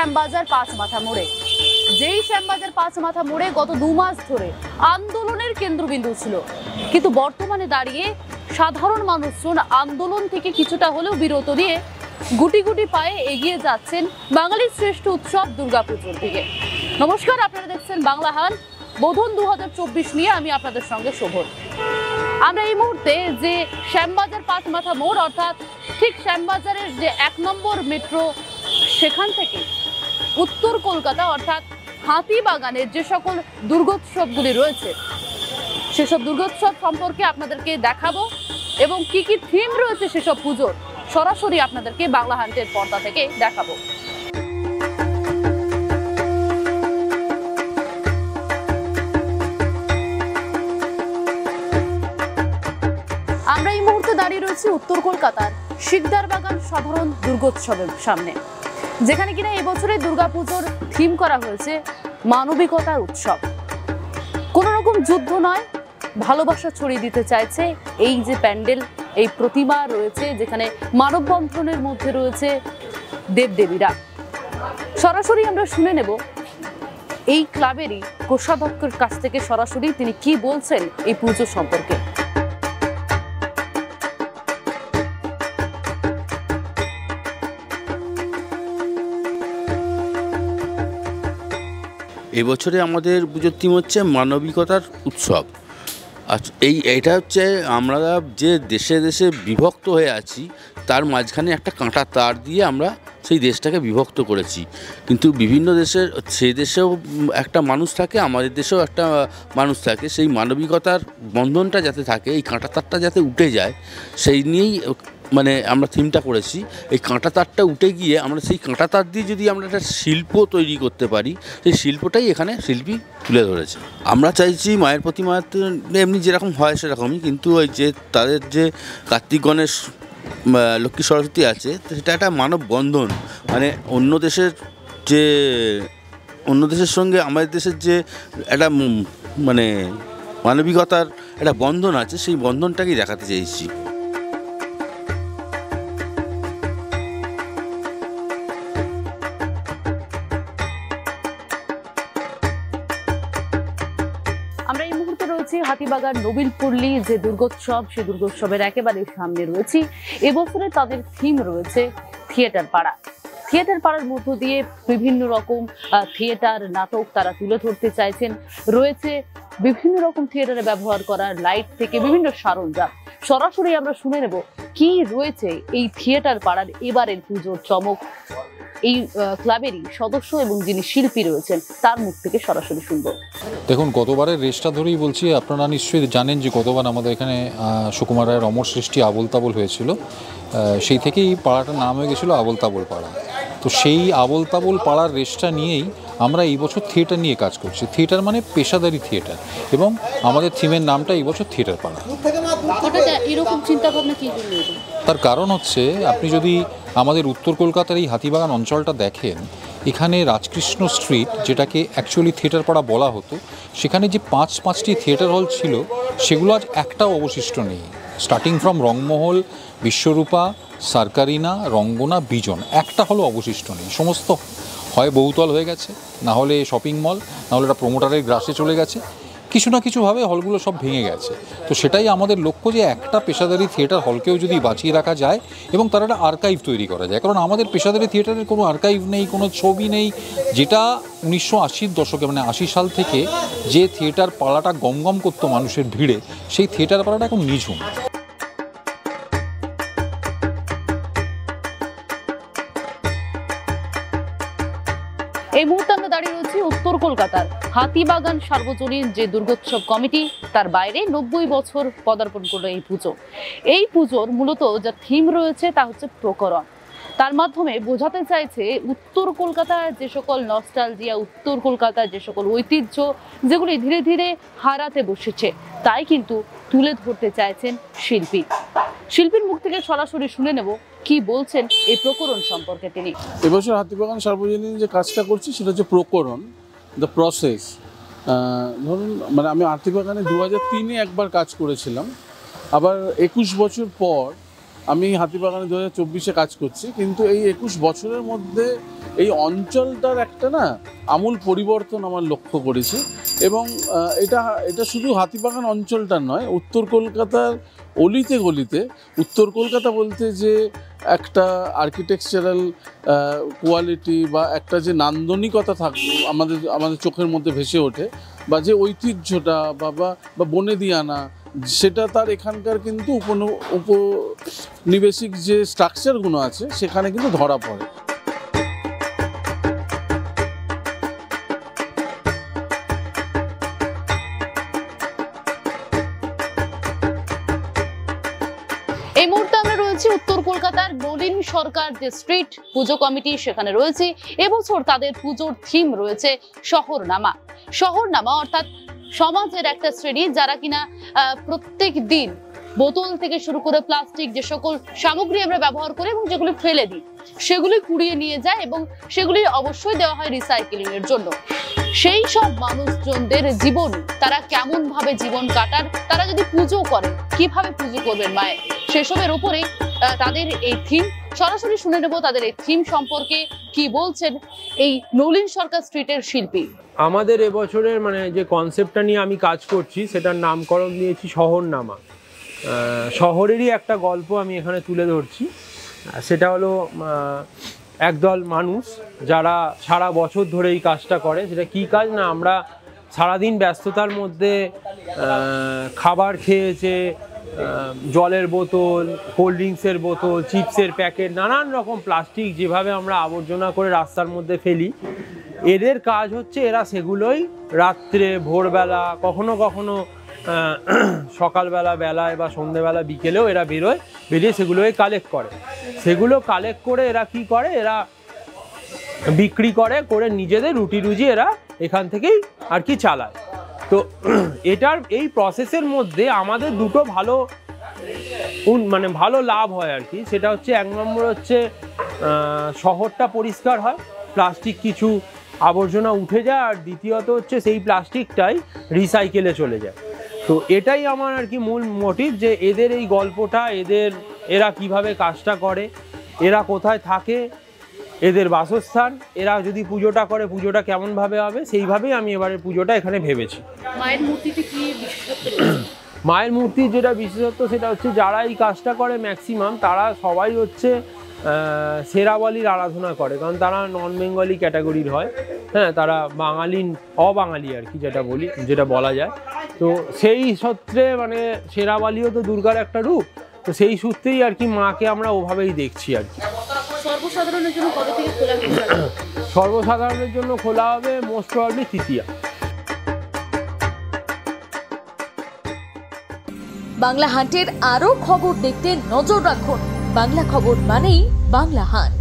শ্যামবাজার পাঁচ মাথা মোড়ে। যেই শ্যামবাজার পাঁচ মাথা মোড়ে গত 2 মাস ধরে আন্দোলনের কেন্দ্রবিন্দু ছিল, কিন্তু বর্তমানে দাঁড়িয়ে সাধারণ মানুষজন আন্দোলন থেকে কিছুটা হলেও বিরত নিয়ে গুটি গুটি পায়ে এগিয়ে যাচ্ছেন বাঙালির শ্রেষ্ঠ উৎসব দুর্গাপুজোর দিকে। নমস্কার, আপনারা দেখছেন বাংলা হান বোধন 2024 নিয়ে আমি আপনাদের সঙ্গে শোভন। আমরা এই মুহূর্তে যে শ্যামবাজার পাঁচ মাথা মোড় অর্থাৎ ঠিক শ্যামবাজারের যে 1 নম্বর মেট্রো, সেখান থেকে উত্তর কলকাতা অর্থাৎ হাতিবাগানের যে সকল দুর্গোৎসবগুলি রয়েছে সেসব দুর্গোৎসব সম্পর্কে আপনাদেরকে দেখাবো এবং কি কি থিম রয়েছে সেসব পুজোর সরাসরি আপনাদেরকে বাংলা হান্টের পর্দা থেকে দেখাবো। আমরা এই মুহূর্তে দাঁড়িয়ে রয়েছি উত্তর কলকাতার শিকদার বাগান সাধারণ দুর্গোৎসবের সামনে, যেখানে কিনা এবছরের দুর্গাপুজোর থিম করা হয়েছে মানবিকতার উৎসব। কোন রকম যুদ্ধ নয়, ভালোবাসা ছড়িয়ে দিতে চাইছে এই যে প্যান্ডেল, এই প্রতিমা রয়েছে যেখানে মানববন্ধনের মধ্যে রয়েছে দেবদেবীরা। সরাসরি আমরা শুনে নেব এই ক্লাবেরই কোষাধ্যক্ষের কাছ থেকে সরাসরি তিনি কি বলছেন এই পুজো সম্পর্কে। এবছরে আমাদের পুজোর থিম হচ্ছে মানবিকতার উৎসব। এইটা হচ্ছে আমরা যে দেশে দেশে বিভক্ত হয়ে আছি তার মাঝখানে একটা কাঁটা তার দিয়ে আমরা সেই দেশটাকে বিভক্ত করেছি, কিন্তু বিভিন্ন দেশের সেই দেশেও একটা মানুষ থাকে, আমাদের দেশেও একটা মানুষ থাকে। সেই মানবিকতার বন্ধনটা যাতে থাকে, এই কাঁটা তারটা যাতে উঠে যায় সেই নিয়েই মানে আমরা থিমটা করেছি। এই কাঁটা তারটা উঠে গিয়ে আমরা সেই কাঁটা তার দিয়ে যদি আমরা একটা শিল্প তৈরি করতে পারি, সেই শিল্পটাই এখানে শিল্পী তুলে ধরেছে। আমরা চাইছি মায়ের প্রতিমা এমনি যেরকম হয় সেরকমই, কিন্তু ওই যে তাদের যে কার্তিক গণেশ লক্ষ্মী সরস্বতী আছে সেটা একটা মানববন্ধন, মানে অন্য দেশের সঙ্গে আমাদের দেশের যে একটা মানে মানবিকতার একটা বন্ধন আছে, সেই বন্ধনটাকেই দেখাতে চাইছি। আমরা এই মুহূর্তে রয়েছি হাতিবাগান নবিলপল্লী যে দুর্গোৎসব, সেই দুর্গোৎসবের একেবারে সামনে রয়েছি। এবছরে তাদের থিম রয়েছে থিয়েটার পাড়া। থিয়েটার পাড়ার মধ্য দিয়ে বিভিন্ন রকম থিয়েটার নাটক তারা তুলে ধরতে চাইছেন। রয়েছে বিভিন্ন রকম থিয়েটারে ব্যবহার করার লাইট থেকে বিভিন্ন সরঞ্জাম। সরাসরি আমরা শুনে নেব কি রয়েছে এই থিয়েটার পাড়ার এবারের পুজোর চমক। এই ক্লাবেরই সদস্য এবং যিনি শিল্পী রয়েছেন তার মুখ থেকে সরাসরি শুনবো। দেখুন, গতবারের রেসটা ধরেই বলছি, আপনারা নিশ্চয়ই জানেন যে গতবার আমাদের এখানে সুকুমার রায়ের অমর সৃষ্টি আবোল তাবোল হয়েছিল। সেই থেকেই পাড়াটার নাম হয়ে গেছিলো আবোল তাবোল পাড়া। তো সেই আবোল তাবোল পাড়ার রেসটা নিয়েই আমরা এই বছর থিয়েটার নিয়ে কাজ করছি। থিয়েটার মানে পেশাদারি থিয়েটার, এবং আমাদের থিমের নামটা এই বছর থিয়েটার পাড়া। এরকম চিন্তা ভাবনা কি? তার কারণ হচ্ছে, আপনি যদি আমাদের উত্তর কলকাতার এই হাতিবাগান অঞ্চলটা দেখেন, এখানে রাজকৃষ্ণ স্ট্রিট, যেটাকে অ্যাকচুয়ালি থিয়েটার পাড়া বলা হতো, সেখানে যে পাঁচটি থিয়েটার হল ছিল সেগুলো আজ একটাও অবশিষ্ট নেই। স্টার্টিং ফ্রম রংমহল, বিশ্বরূপা, সার্কারিনা, রঙ্গনা, বিজন, একটা হলো অবশিষ্ট নেই। সমস্ত হয় বহুতল হয়ে গেছে, না হলে শপিং মল, না হলে একটা প্রমোটারের গ্রাসে চলে গেছে, কিছু না কিছুভাবে হলগুলো সব ভেঙে গেছে। তো সেটাই আমাদের লক্ষ্য, যে একটা পেশাদারি থিয়েটার হলকেও যদি বাঁচিয়ে রাখা যায় এবং তার একটা আর্কাইভ তৈরি করা যায়। কারণ আমাদের পেশাদারি থিয়েটারের কোনো আর্কাইভ নেই, কোনো ছবি নেই। যেটা 1980-র দশকে, মানে 80 সাল থেকে যে থিয়েটার পাড়াটা গমগম করতো মানুষের ভিড়ে, সেই থিয়েটার পাড়াটা এখন নিঝুম। এই মুহূর্তে আমরা দাঁড়িয়ে রয়েছি উত্তর কলকাতার হাতিবাগান সার্বজনীন যে দুর্গোৎসব কমিটি, তার বাইরে 90 বছর পদার্পণ করলো এই পুজো। এই পুজোর মূলত যা থিম রয়েছে তা হচ্ছে প্রকরণ। তার মাধ্যমে বোঝাতে চাইছে উত্তর কলকাতার যে সকল নস্টালজিয়া, উত্তর কলকাতার যে সকল ঐতিহ্য যেগুলি ধীরে ধীরে হারাতে বসেছে, তাই কিন্তু তুলে ধরতে চাইছেন শিল্পী। শিল্পীর মুখ থেকে সরাসরি শুনে নেব কি বলছেন এই প্রকরণ সম্পর্কে তিনি। এবছর হাতিবাগান সার্বজনীন যে কাজটা করছি সেটা হচ্ছে প্রকরণ, দ্য প্রসেস। ধরুন, মানে আমি হাতিবাগানে 2003-এ একবার কাজ করেছিলাম, আবার 21 বছর পর আমি হাতিবাগানে 2024-এ কাজ করছি। কিন্তু এই 21 বছরের মধ্যে এই অঞ্চলটার একটা না আমূল পরিবর্তন আমার লক্ষ্য করেছি। এবং এটা শুধু হাতিবাগান অঞ্চলটা নয়, উত্তর কলকাতার অলিতে গলিতে, উত্তর কলকাতা বলতে যে একটা আর্কিটেকচারাল কোয়ালিটি বা একটা যে নান্দনিকতা আমাদের চোখের মধ্যে ভেসে ওঠে, বা যে ঐতিহ্যটা বা বনেদিয়ানা, সেটা তার এখানকার কিন্তু উপনিবেশিক যে স্ট্রাকচারগুলো আছে সেখানে কিন্তু ধরা পড়ে। এই মুহূর্তে আমরা রয়েছি উত্তর কলকাতার নলিন সরকার যে স্ট্রিট পুজো কমিটি, সেখানে রয়েছে। এবছর তাদের পুজোর থিম রয়েছে শহরনামা। শহরনামা অর্থাৎ সমাজের একটা শ্রেণী যারা কিনা প্রত্যেক দিন বোতল থেকে শুরু করে প্লাস্টিক যে সকল সামগ্রী আমরা ব্যবহার করি এবং যেগুলি ফেলে দিই, সেগুলি কুড়িয়ে নিয়ে যায় এবং সেগুলি অবশ্যই দেওয়া হয় রিসাইকেলিং এর জন্য। সেই সব মানুষজনদের জীবন, তারা কেমন ভাবে জীবন কাটান, তারা যদি পুজো করেন কিভাবে পুজো করবেন মায়ের, সেসবের উপরে তাদের এই থিম। সরাসরি শুনে নেব তাদের এই থিম সম্পর্কে কি বলছেন এই নলিন সরকার স্ট্রিটের শিল্পী। আমাদের এবছরের মানে যে কনসেপ্টটা নিয়ে আমি কাজ করছি সেটার নামকরণ দিয়েছি শহরনামা। শহরেরই একটা গল্প আমি এখানে তুলে ধরছি। সেটা হলো একদল মানুষ যারা সারা বছর ধরে এই কাজটা করে। সেটা কী কাজ না, আমরা সারাদিন ব্যস্ততার মধ্যে খাবার খেয়েছে, জলের বোতল, কোল্ড ড্রিঙ্কসের বোতল, চিপসের প্যাকেট, নানান রকম প্লাস্টিক যেভাবে আমরা আবর্জনা করে রাস্তার মধ্যে ফেলি, এদের কাজ হচ্ছে এরা সেগুলোই রাত্রে, ভোরবেলা, কখনো কখনো সকালবেলা বেলায় বা সন্ধ্যেবেলা বিকেলেও এরা বেরিয়ে সেগুলোই কালেক্ট করে। সেগুলো কালেক্ট করে এরা কি করে, এরা বিক্রি করে নিজেদের রুটি রুজি এরা এখান থেকেই আর কি চালায়। তো এটার এই প্রসেসের মধ্যে আমাদের দুটো ভালো লাভ হয় আর কি। সেটা হচ্ছে, এক নম্বর হচ্ছে শহরটা পরিষ্কার হয়, প্লাস্টিক কিছু আবর্জনা উঠে যায়, আর দ্বিতীয়ত হচ্ছে সেই প্লাস্টিকটাই রিসাইকেলে চলে যায়। তো এটাই আমার আর কি মূল মোটিভ, যে এদের এই গল্পটা, এরা কিভাবে কাজটা করে, এরা কোথায় থাকে, এদের বাসস্থান, এরা যদি পুজোটা করে পুজোটা কেমনভাবে হবে, সেইভাবেই আমি এবারে পুজোটা এখানে ভেবেছি। মায়ের মূর্তিতে কি বিশেষত্ব রয়েছে? মায়ের মূর্তির যেটা বিশেষত্ব সেটা হচ্ছে, যারা এই কাজটা করে ম্যাক্সিমাম তারা সবাই হচ্ছে শেরাওয়ালির আরাধনা করে, কারণ তারা নন বেঙ্গলি ক্যাটাগরির হয়। হ্যাঁ, তারা অবাঙালি আর কি যেটা বলা যায়। তো সেই সূত্রে মানে শেরাওয়ালিও তো দুর্গার একটা রূপ, তো সেই সূত্রেই আর কি মাকে আমরা ওভাবেই দেখছি আর কি। সর্বসাধারণের জন্য কবে থেকে খোলা হবে? সর্বসাধারণের জন্য খোলা হবে মোস্ট প্রবাবলি তৃতীয়া। বাংলা হান্টের আরও খবর দেখতে নজর রাখুন। বাংলা খবর মানেই বাংলা হান্ট।